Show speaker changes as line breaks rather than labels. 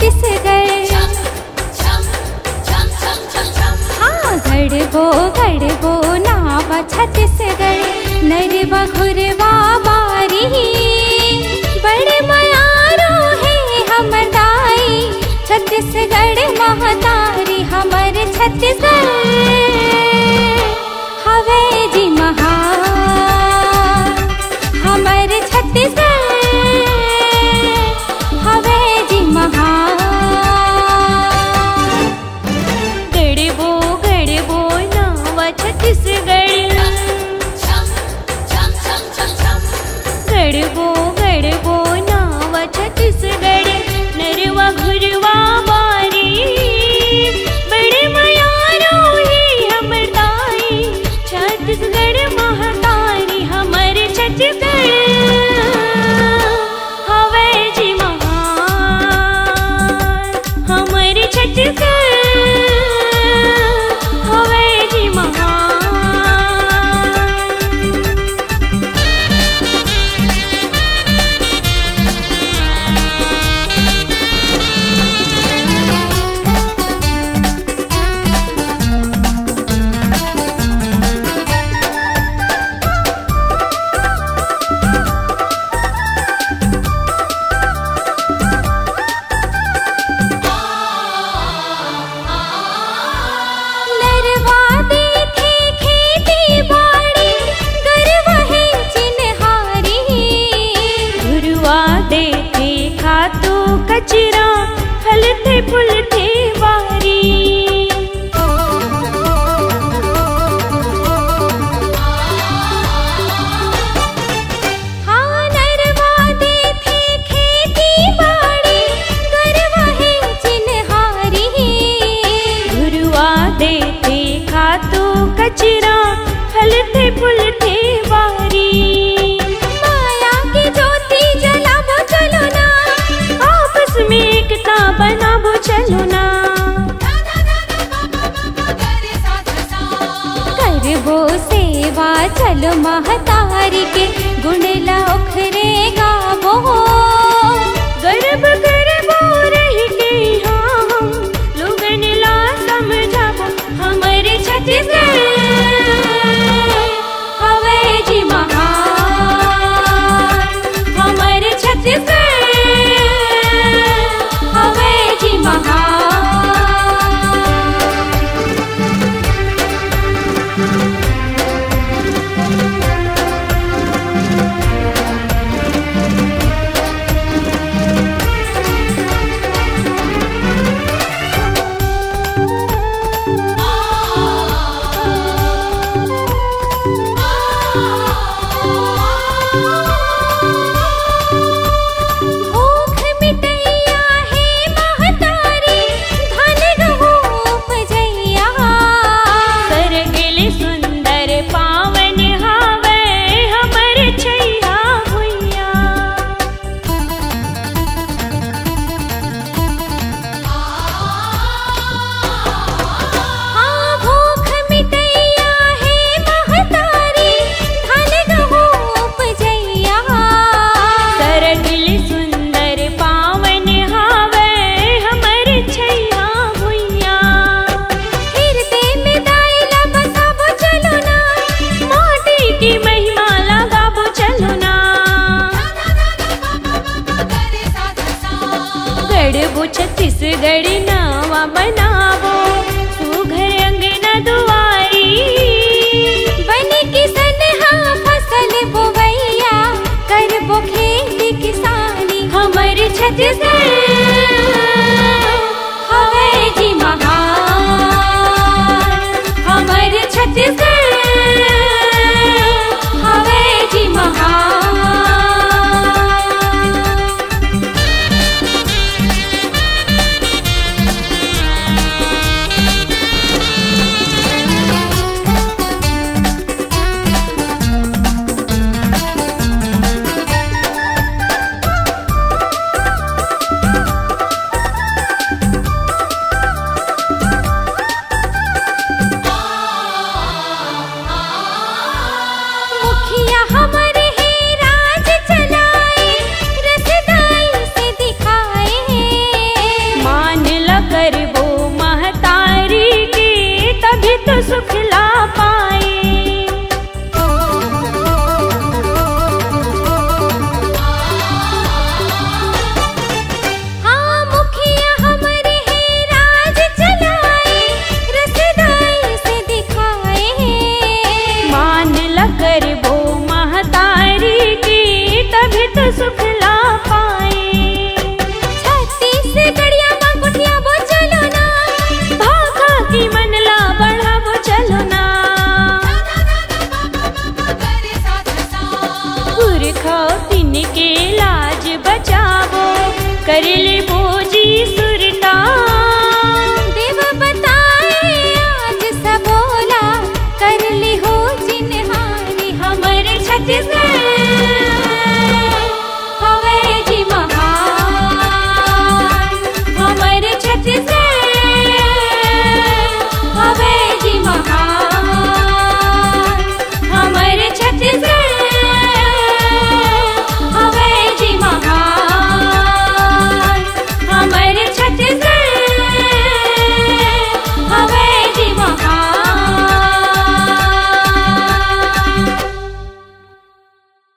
छत्तीसगढ़। हाँ गढ़बो नावा छत्तीसगढ़। नरवा घुरवा बारी बड़े मयारो है हमर दाई। छत्तीसगढ़ महतारी हमर छत्तीसगढ़ हवे जी महान। हमर छत्तीसगढ़ हवे जी महान। गढ़बो नावा छत्तीसगढ़। गढ़बो नावा छत्तीसगढ़। नरवा घुरवा बारी बड़े मयारो ही हमर दाई। छत्तीसगढ़ महतारी हमर छत्तीसगढ़ हवे जी महान। हमर छत्तीसगढ़ हवे जी महान। कचरा फलते फूलते वारी। हाँ नरवा देखे खेती बाड़ी गरवा है चिन्हारी। गुरुआ देखे खातू कचरा फलते फूलते वारी। माया की ज्योति जलाबो चलो ना आपस में एकता बनाबो चलो ना। करबो सेवा चलो महतारी के गुण लौखरे गाबो। गर्व करबो रही के हाँ हम लोगन ला समझाबो। हमर छत्तीसगढ़ हवे जी महान। हमर छत्तीसगढ़ हवे जी महान। करबो महतारी के, तभी तो सुख